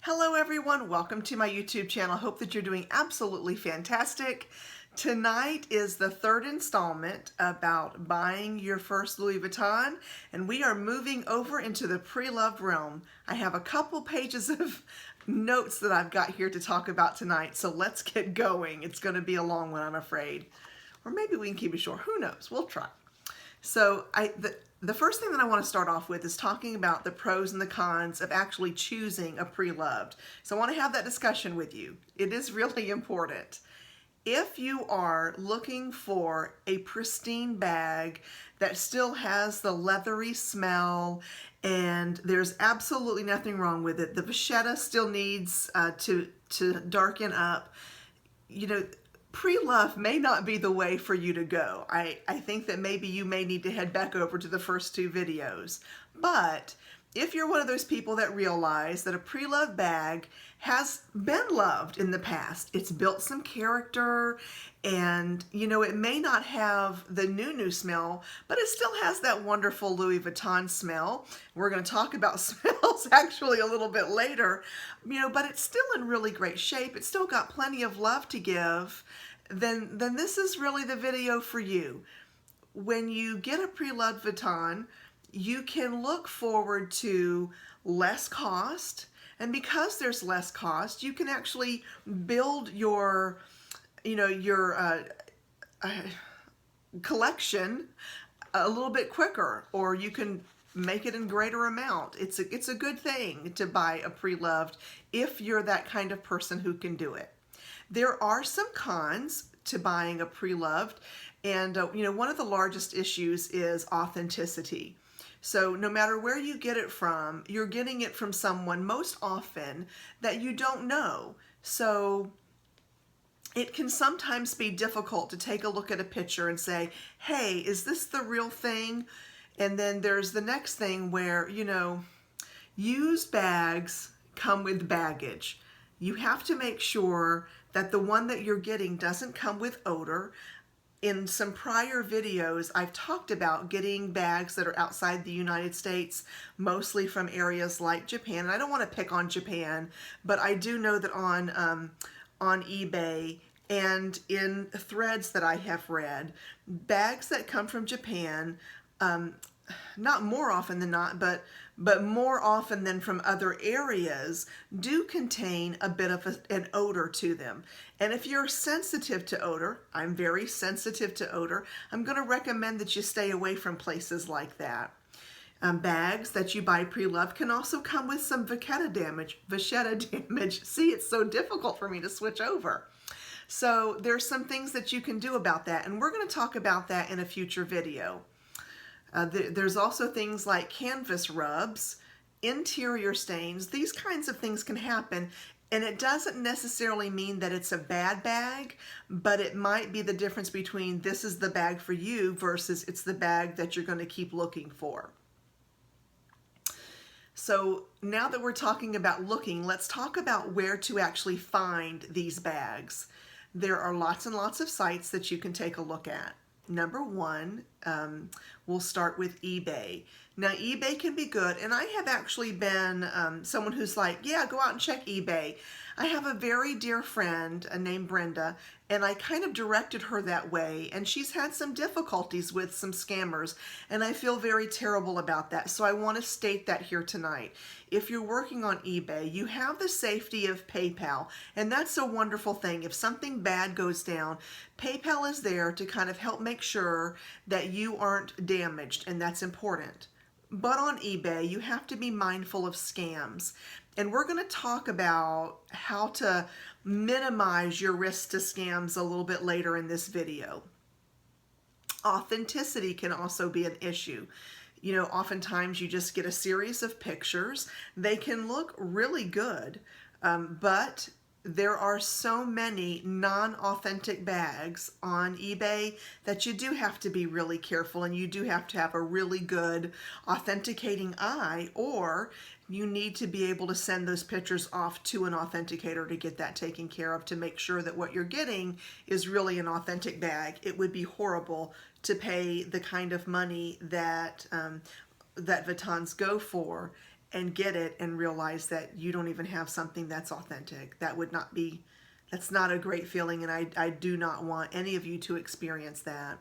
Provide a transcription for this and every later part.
Hello everyone, welcome to my YouTube channel. Hope that you're doing absolutely fantastic. Tonight is the third installment about buying your first Louis Vuitton, and we are moving over into the pre-loved realm. I have a couple pages of notes that I've got here to talk about tonight, so let's get going. It's going to be a long one, I'm afraid. Or maybe we can keep it short. Who knows? We'll try. So the first thing that I want to start off with is talking about the pros and the cons of actually choosing a pre-loved. So I want to have that discussion with you. It is really important. If you are looking for a pristine bag that still has the leathery smell and there's absolutely nothing wrong with it, the vachetta still needs to darken up, you know, pre-loved may not be the way for you to go. I think that maybe you may need to head back over to the first two videos. But if you're one of those people that realize that a pre-loved bag has been loved in the past, it's built some character, and you know, it may not have the new smell, but it still has that wonderful Louis Vuitton smell. We're going to talk about smells actually a little bit later, you know, but it's still in really great shape. It's still got plenty of love to give. Then this is really the video for you. When you get a pre-loved Vuitton, you can look forward to less cost, and because there's less cost, you can actually build your, you know, your collection a little bit quicker, or you can make it in greater amount. It's a good thing to buy a pre-loved if you're that kind of person who can do it. There are some cons to buying a pre-loved, and you know, one of the largest issues is authenticity. So no matter where you get it from, you're getting it from someone most often that you don't know. So it can sometimes be difficult to take a look at a picture and say, hey, is this the real thing? And then there's the next thing where, you know, used bags come with baggage. You have to make sure that the one that you're getting doesn't come with odor. In some prior videos, I've talked about getting bags that are outside the United States, mostly from areas like Japan. And I don't want to pick on Japan, but I do know that on eBay and in threads that I have read, bags that come from Japan, not more often than not, but more often than from other areas, do contain a bit of an odor to them. And if you're sensitive to odor, I'm very sensitive to odor, I'm going to recommend that you stay away from places like that. Bags that you buy pre-loved can also come with some vachetta damage. See, it's so difficult for me to switch over. So there's some things that you can do about that, and we're going to talk about that in a future video. There's also things like canvas rubs, interior stains. These kinds of things can happen, and it doesn't necessarily mean that it's a bad bag, but it might be the difference between this is the bag for you versus it's the bag that you're going to keep looking for. So now that we're talking about looking, let's talk about where to actually find these bags. There are lots and lots of sites that you can take a look at. Number one, we'll start with eBay. Now, eBay can be good, and I have actually been someone who's like, yeah, go out and check eBay. I have a very dear friend named Brenda, and I kind of directed her that way, and she's had some difficulties with some scammers, and I feel very terrible about that, so I want to state that here tonight. If you're working on eBay, you have the safety of PayPal, and that's a wonderful thing. If something bad goes down, PayPal is there to kind of help make sure that you aren't damaged, and that's important. But on eBay, you have to be mindful of scams. And we're going to talk about how to minimize your risk to scams a little bit later in this video. Authenticity can also be an issue. You know, oftentimes you just get a series of pictures. They can look really good, but there are so many non-authentic bags on eBay that you do have to be really careful, and you do have to have a really good authenticating eye, or you need to be able to send those pictures off to an authenticator to get that taken care of, to make sure that what you're getting is really an authentic bag. It would be horrible to pay the kind of money that that Vuittons go for and get it and realize that you don't even have something that's authentic. That's not a great feeling, and I do not want any of you to experience that.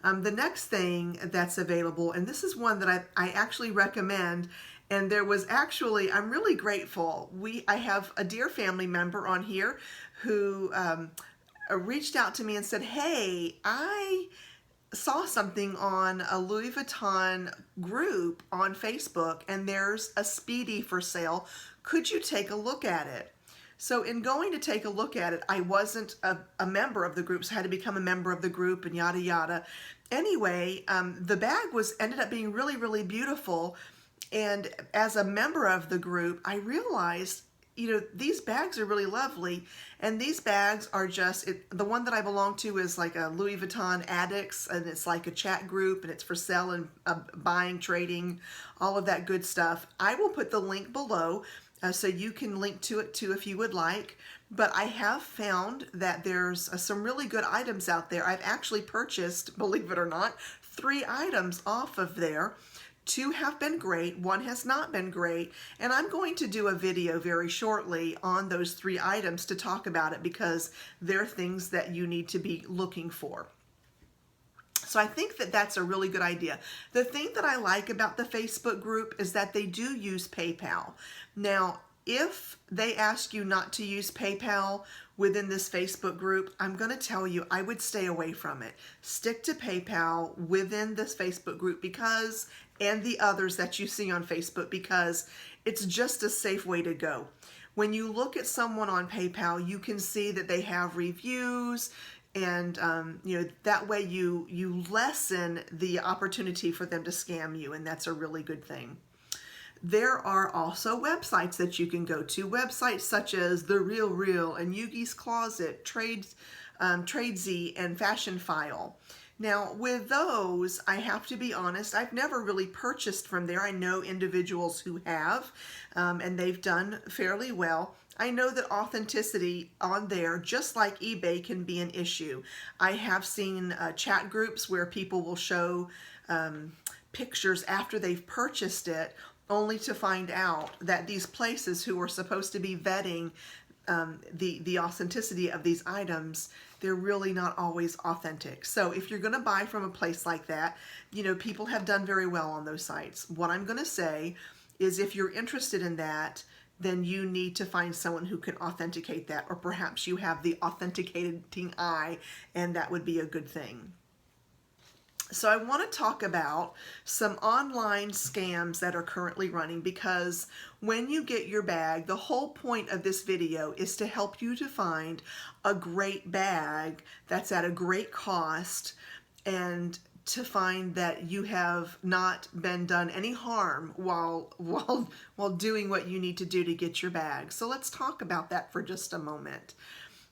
The next thing that's available, and this is one that I actually recommend, and there was actually, I'm really grateful. I have a dear family member on here who reached out to me and said, hey, I saw something on a Louis Vuitton group on Facebook, and there's a Speedy for sale. Could you take a look at it? So in going to take a look at it, I wasn't a member of the group, so I had to become a member of the group and yada yada. Anyway, the bag ended up being really, really beautiful. And as a member of the group, I realized, you know, these bags are really lovely. And these bags are just, the one that I belong to is like a Louis Vuitton Addicts, and it's like a chat group, and it's for sale and buying, trading, all of that good stuff. I will put the link below. So you can link to it too if you would like. But I have found that there's some really good items out there. I've actually purchased, believe it or not, 3 items off of there. 2 have been great, 1 has not been great, and I'm going to do a video very shortly on those 3 items to talk about it, because they're things that you need to be looking for. So I think that that's a really good idea. The thing that I like about the Facebook group is that they do use PayPal. Now, if they ask you not to use PayPal within this Facebook group, I'm going to tell you I would stay away from it. Stick to PayPal within this Facebook group and the others that you see on Facebook, because it's just a safe way to go. When you look at someone on PayPal, you can see that they have reviews, and you know, that way you lessen the opportunity for them to scam you, and that's a really good thing. There are also websites that you can go to, websites such as The Real Real and Yugi's Closet, Tradesy, and Fashion File. Now, with those, I have to be honest, I've never really purchased from there. I know individuals who have, and they've done fairly well. I know that authenticity on there, just like eBay, can be an issue. I have seen chat groups where people will show pictures after they've purchased it, only to find out that these places who are supposed to be vetting the authenticity of these items, they're really not always authentic. So if you're going to buy from a place like that, you know, people have done very well on those sites. What I'm going to say is, if you're interested in that, then you need to find someone who can authenticate that, or perhaps you have the authenticating eye, and that would be a good thing. So I want to talk about some online scams that are currently running, because when you get your bag, the whole point of this video is to help you to find a great bag that's at a great cost, and to find that you have not been done any harm while doing what you need to do to get your bag. So let's talk about that for just a moment.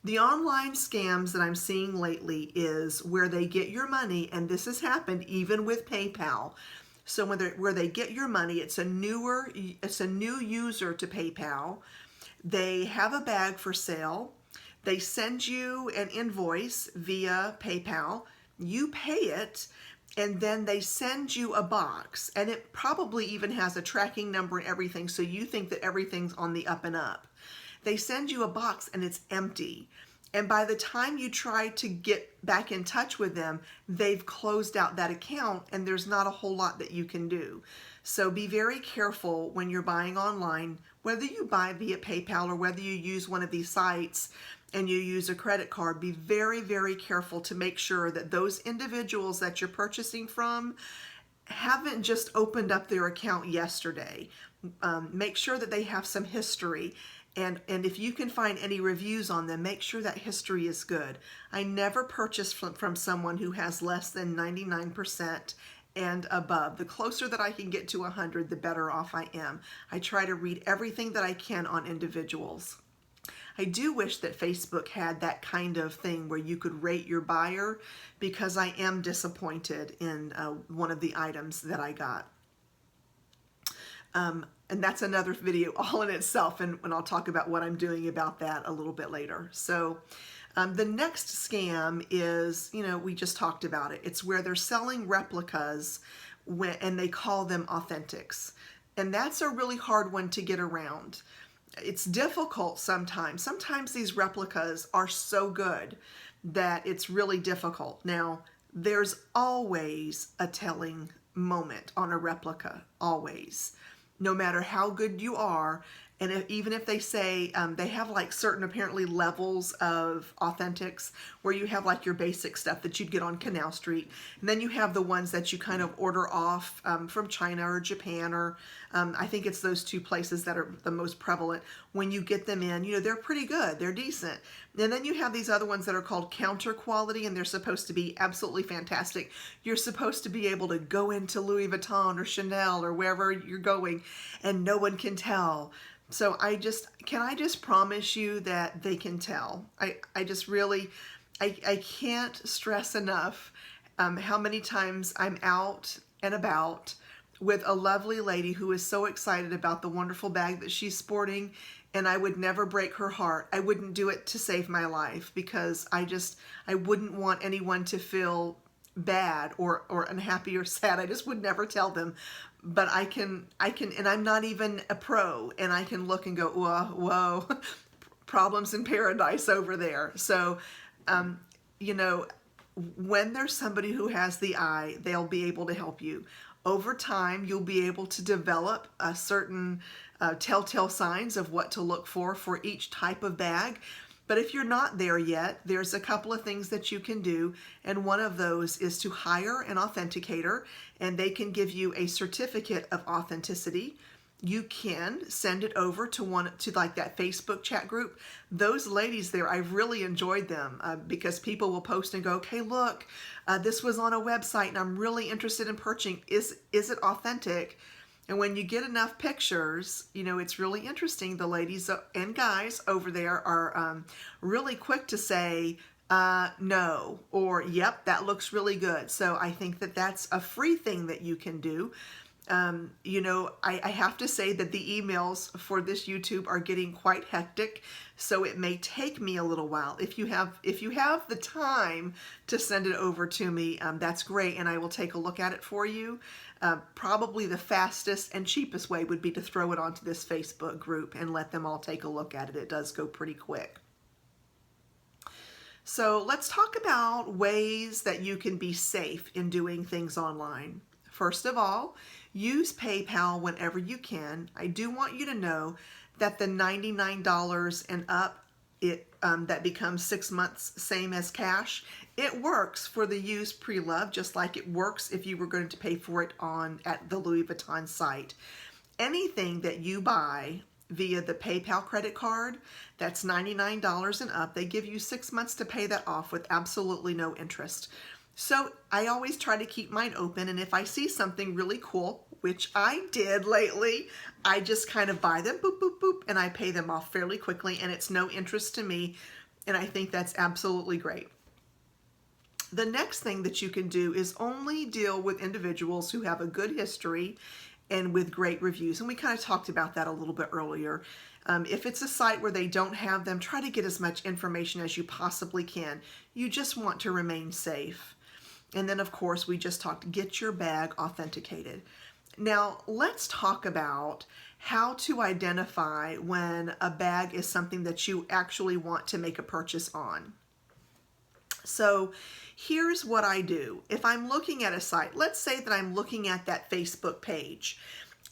The online scams that I'm seeing lately is where they get your money, and this has happened even with PayPal. So where they get your money, it's a new user to PayPal. They have a bag for sale. They send you an invoice via PayPal. You pay it, and then they send you a box, and it probably even has a tracking number and everything, so you think that everything's on the up and up. They send you a box and it's empty. And by the time you try to get back in touch with them, they've closed out that account, and there's not a whole lot that you can do. So be very careful when you're buying online, whether you buy via PayPal or whether you use one of these sites and you use a credit card. Be very, very careful to make sure that those individuals that you're purchasing from haven't just opened up their account yesterday. Make sure that they have some history. And if you can find any reviews on them, make sure that history is good. I never purchase from someone who has less than 99% and above. The closer that I can get to 100, the better off I am. I try to read everything that I can on individuals. I do wish that Facebook had that kind of thing where you could rate your buyer, because I am disappointed in one of the items that I got. And that's another video all in itself, and I'll talk about what I'm doing about that a little bit later. So the next scam is, you know, we just talked about it. It's where they're selling replicas and they call them authentics. And that's a really hard one to get around. It's difficult sometimes. Sometimes these replicas are so good that it's really difficult. Now, there's always a telling moment on a replica, always. No matter how good you are, and even if they say they have like certain apparently levels of authentics where you have like your basic stuff that you'd get on Canal Street, and then you have the ones that you kind of order off from China or Japan, or I think it's those two places that are the most prevalent. When you get them in, you know, they're pretty good, they're decent. And then you have these other ones that are called counter quality, and they're supposed to be absolutely fantastic. You're supposed to be able to go into Louis Vuitton or Chanel or wherever you're going and no one can tell. So can I just promise you that they can tell? I just really, I can't stress enough how many times I'm out and about with a lovely lady who is so excited about the wonderful bag that she's sporting, and I would never break her heart. I wouldn't do it to save my life, because I wouldn't want anyone to feel bad or unhappy or sad. I just would never tell them. But I can, and I'm not even a pro, and I can look and go, whoa, problems in paradise over there. So, you know, when there's somebody who has the eye, they'll be able to help you. Over time, you'll be able to develop a certain telltale signs of what to look for each type of bag. But if you're not there yet, there's a couple of things that you can do, and one of those is to hire an authenticator, and they can give you a certificate of authenticity. You can send it over to like that Facebook chat group. Those ladies there, I've really enjoyed them because people will post and go, okay, look, this was on a website and I'm really interested in purchasing. Is it authentic? And when you get enough pictures, you know, it's really interesting. The ladies and guys over there are really quick to say no, or yep, that looks really good. So I think that that's a free thing that you can do. You know, I have to say that the emails for this YouTube are getting quite hectic, so it may take me a little while. If you have the time to send it over to me, that's great, and I will take a look at it for you. Probably the fastest and cheapest way would be to throw it onto this Facebook group and let them all take a look at it. It does go pretty quick. So let's talk about ways that you can be safe in doing things online. First of all, use PayPal whenever you can. I do want you to know that the $99 and up, that becomes 6 months, same as cash. It works for the used PreLoved, just like it works if you were going to pay for it at the Louis Vuitton site. Anything that you buy via the PayPal credit card, that's $99 and up. They give you 6 months to pay that off with absolutely no interest. So I always try to keep mine open, and if I see something really cool, which I did lately, I just kind of buy them, boop, boop, boop, and I pay them off fairly quickly, and it's no interest to me, and I think that's absolutely great. The next thing that you can do is only deal with individuals who have a good history and with great reviews, and we kind of talked about that a little bit earlier. If it's a site where they don't have them, try to get as much information as you possibly can. You just want to remain safe. And then, of course, we just talked, get your bag authenticated. Now, let's talk about how to identify when a bag is something that you actually want to make a purchase on. So here's what I do. If I'm looking at a site, let's say that I'm looking at that Facebook page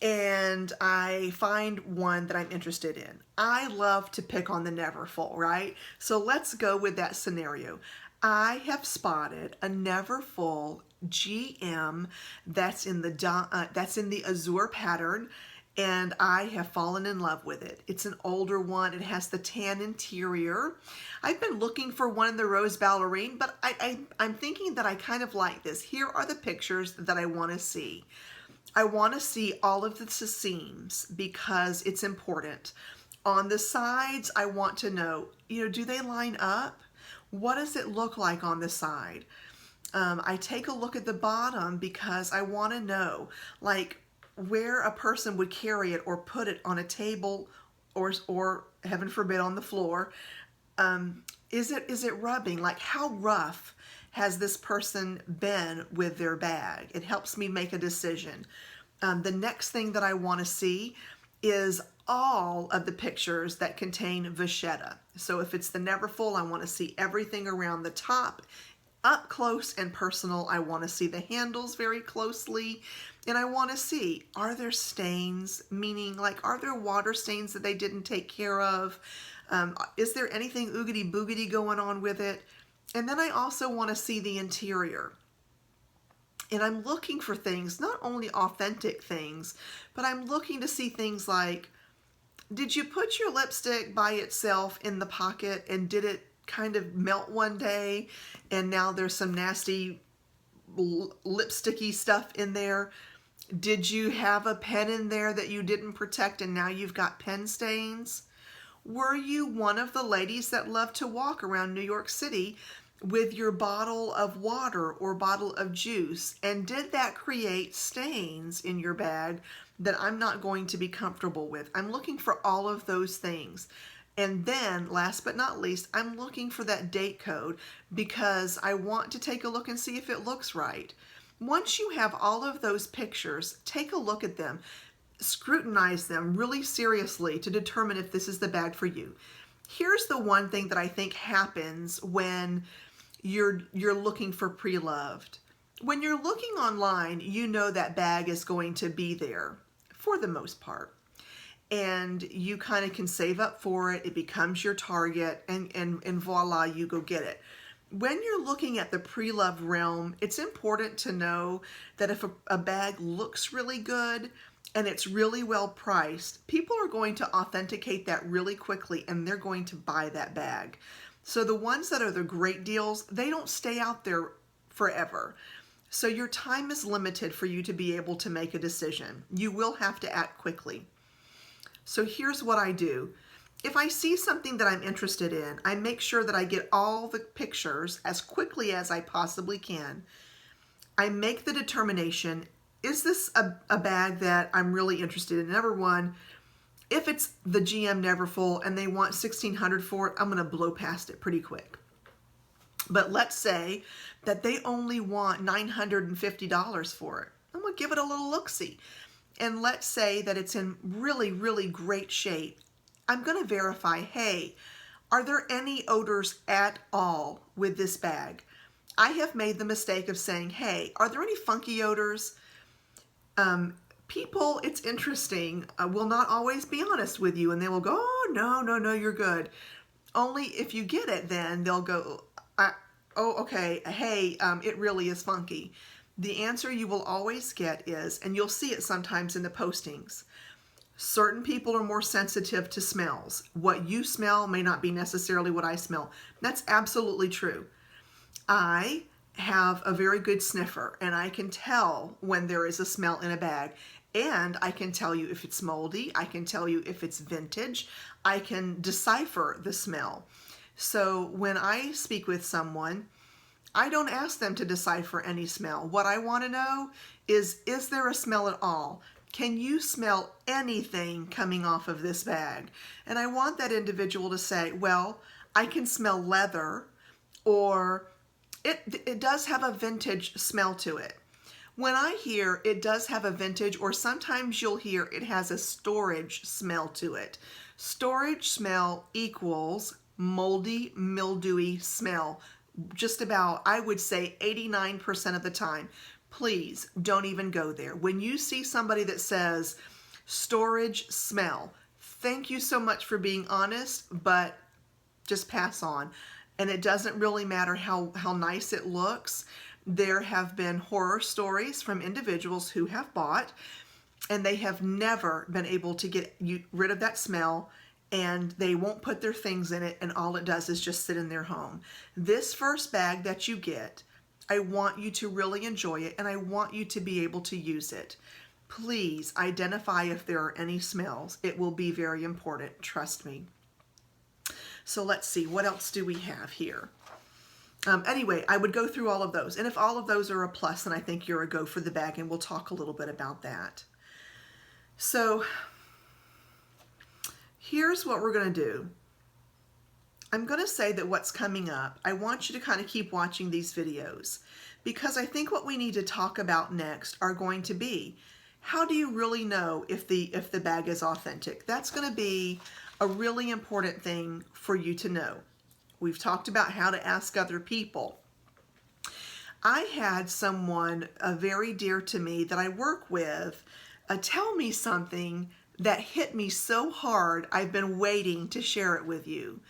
and I find one that I'm interested in. I love to pick on the never full, right? So let's go with that scenario. I have spotted a never full GM that's in the azure pattern, and I have fallen in love with it. It's an older one. It has the tan interior. I've been looking for one in the rose ballerine, but I'm thinking that I kind of like this. Here are the pictures that I want to see. I want to see all of the seams because it's important. On the sides, I want to know, do they line up? What does it look like on the side? I take a look at the bottom because I want to know, like, where a person would carry it or put it on a table or heaven forbid on the floor. Is it rubbing? Like, how rough has this person been with their bag? It helps me make a decision. The next thing that I want to see is all of the pictures that contain vachetta. So if it's the Neverfull, I want to see everything around the top, up close and personal. I want to see the handles very closely, and I want to see, are there stains? Meaning, like, are there water stains that they didn't take care of? Is there anything oogity boogity going on with it? And then I also want to see the interior. And I'm looking for things, not only authentic things, but I'm looking to see things like, did you put your lipstick by itself in the pocket and did it kind of melt one day and now there's some nasty lipsticky stuff in there? Did you have a pen in there that you didn't protect and now you've got pen stains? Were you one of the ladies that love to walk around New York City with your bottle of water or bottle of juice, and did that create stains in your bag that I'm not going to be comfortable with? I'm looking for all of those things. And then, last but not least, I'm looking for that date code because I want to take a look and see if it looks right. Once you have all of those pictures, take a look at them, scrutinize them really seriously to determine if this is the bag for you. Here's the one thing that I think happens when you're looking for PreLoved. When you're looking online, you know that bag is going to be there for the most part. And you kind of can save up for it. It becomes your target, and voila, you go get it. When you're looking at the PreLoved realm, it's important to know that if a bag looks really good and it's really well priced, people are going to authenticate that really quickly and they're going to buy that bag. So the ones that are the great deals, they don't stay out there forever. So your time is limited for you to be able to make a decision. You will have to act quickly. So here's what I do. If I see something that I'm interested in, I make sure that I get all the pictures as quickly as I possibly can. I make the determination, is this a bag that I'm really interested in? Number one, if it's the GM Neverfull and they want $1,600 for it, I'm going to blow past it pretty quick. But let's say that they only want $950 for it. I'm going to give it a little look-see. And let's say that it's in really, really great shape. I'm going to verify, hey, are there any odors at all with this bag? I have made the mistake of saying, hey, are there any funky odors? People, it's interesting, will not always be honest with you, and they will go, oh, no, you're good. Only if you get it, then they'll go, oh, okay, hey, it really is funky. The answer you will always get is, and you'll see it sometimes in the postings, certain people are more sensitive to smells. What you smell may not be necessarily what I smell. That's absolutely true. I have a very good sniffer, and I can tell when there is a smell in a bag. And I can tell you if it's moldy. I can tell you if it's vintage. I can decipher the smell. So when I speak with someone, I don't ask them to decipher any smell. What I want to know is there a smell at all? Can you smell anything coming off of this bag? And I want that individual to say, well, I can smell leather, or it does have a vintage smell to it. When I hear it does have a vintage, or sometimes you'll hear it has a storage smell to it. Storage smell equals moldy, mildewy smell. Just about, I would say 89% of the time. Please don't even go there. When you see somebody that says storage smell, thank you so much for being honest, but just pass on. And it doesn't really matter how nice it looks. There have been horror stories from individuals who have bought and they have never been able to get rid of that smell, and they won't put their things in it, and all it does is just sit in their home. This first bag that you get, I want you to really enjoy it, and I want you to be able to use it. Please identify if there are any smells. It will be very important, trust me. So let's see, what else do we have here? Anyway, I would go through all of those. And if all of those are a plus, then I think you're a go for the bag, and we'll talk a little bit about that. So here's what we're going to do. I'm going to say that what's coming up, I want you to kind of keep watching these videos, because I think what we need to talk about next are going to be, how do you really know if the bag is authentic? That's going to be a really important thing for you to know. We've talked about how to ask other people. I had someone very dear to me that I work with tell me something that hit me so hard, I've been waiting to share it with you.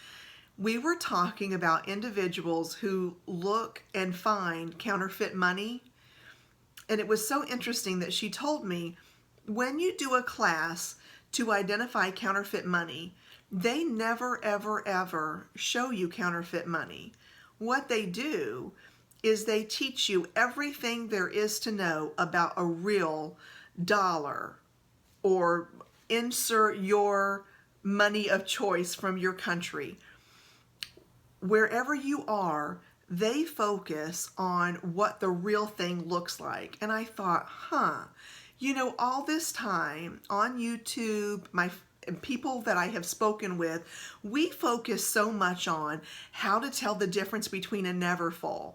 We were talking about individuals who look and find counterfeit money. And it was so interesting that she told me, when you do a class to identify counterfeit money, they never, ever, ever show you counterfeit money. What they do is they teach you everything there is to know about a real dollar, or insert your money of choice from your country. Wherever you are, they focus on what the real thing looks like. And I thought, you know, all this time on YouTube, people that I have spoken with, we focus so much on how to tell the difference between a Neverfull.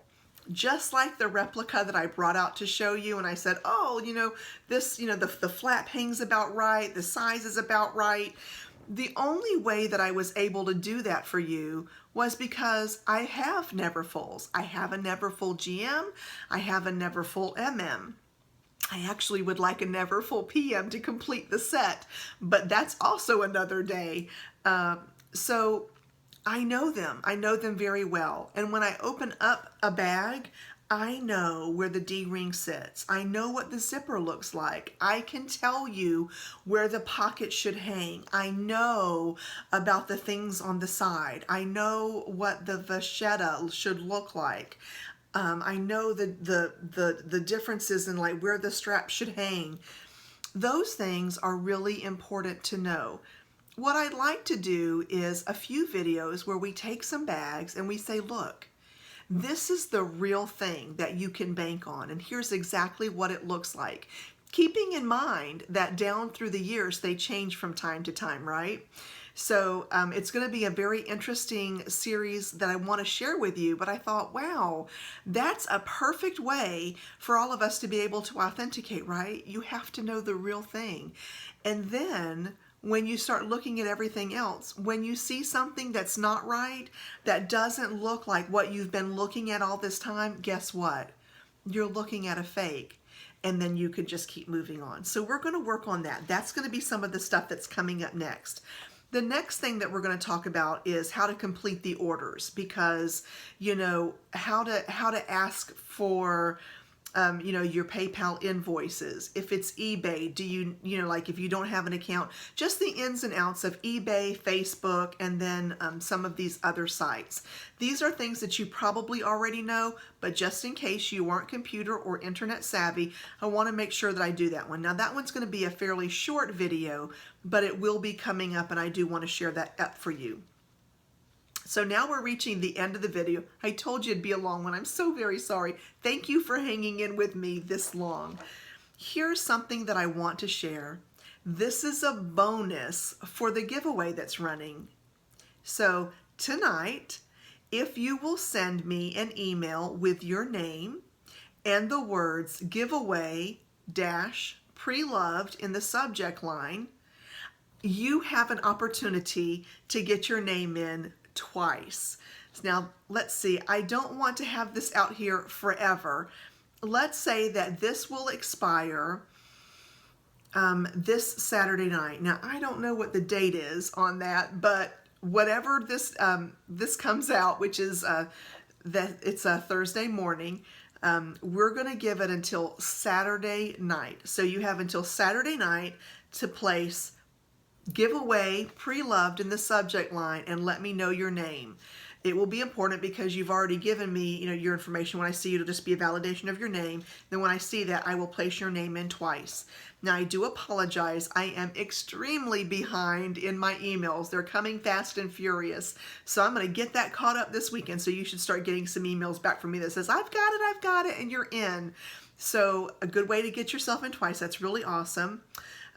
Just like the replica that I brought out to show you, and I said, oh, you know, this, you know, the flap hangs about right, the size is about right. The only way that I was able to do that for you was because I have Neverfulls. I have a Neverfull GM, I have a Neverfull MM. I actually would like a Neverfull PM to complete the set, but that's also another day. So I know them very well. And when I open up a bag, I know where the D-ring sits. I know what the zipper looks like. I can tell you where the pocket should hang. I know about the things on the side. I know what the vachetta should look like. I know the differences in like where the strap should hang. Those things are really important to know. What I'd like to do is a few videos where we take some bags and we say, look, this is the real thing that you can bank on, and here's exactly what it looks like. Keeping in mind that down through the years, they change from time to time, right? So it's going to be a very interesting series that I want to share with you, but I thought, wow, that's a perfect way for all of us to be able to authenticate, right? You have to know the real thing. And then when you start looking at everything else, when you see something that's not right, that doesn't look like what you've been looking at all this time, guess what? You're looking at a fake. And then you could just keep moving on. So we're going to work on that. That's going to be some of the stuff that's coming up next. The next thing that we're going to talk about is how to complete the orders, because, you know, how to ask for you know, your PayPal invoices. If it's eBay, do you know, like if you don't have an account, just the ins and outs of eBay, Facebook, and then some of these other sites. These are things that you probably already know, but just in case you weren't computer or internet savvy, I want to make sure that I do that one. Now that one's going to be a fairly short video, but it will be coming up, and I do want to share that up for you. So now we're reaching the end of the video. I told you it'd be a long one. I'm so very sorry. Thank you for hanging in with me this long. Here's something that I want to share. This is a bonus for the giveaway that's running. So tonight, if you will send me an email with your name and the words giveaway-preloved in the subject line, you have an opportunity to get your name in twice. Now, let's see. I don't want to have this out here forever. Let's say that this will expire this Saturday night. Now, I don't know what the date is on that, but whatever this this comes out, which is it's a Thursday morning, we're going to give it until Saturday night. So you have until Saturday night to place giveaway PreLoved in the subject line and let me know your name. It will be important because you've already given me, you know, your information. When I see you, it'll just be a validation of your name. Then when I see that, I will place your name in twice. Now, I do apologize. I am extremely behind in my emails. They're coming fast and furious. So I'm going to get that caught up this weekend. So you should start getting some emails back from me that says, I've got it, and you're in. So a good way to get yourself in twice. That's really awesome.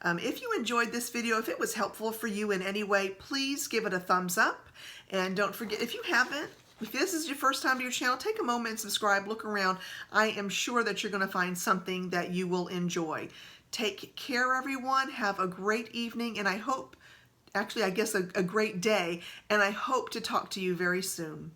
If you enjoyed this video, if it was helpful for you in any way, please give it a thumbs up. And don't forget, if you haven't, if this is your first time to your channel, take a moment and subscribe, look around. I am sure that you're going to find something that you will enjoy. Take care, everyone. Have a great evening, and I hope, actually, I guess a great day, and I hope to talk to you very soon.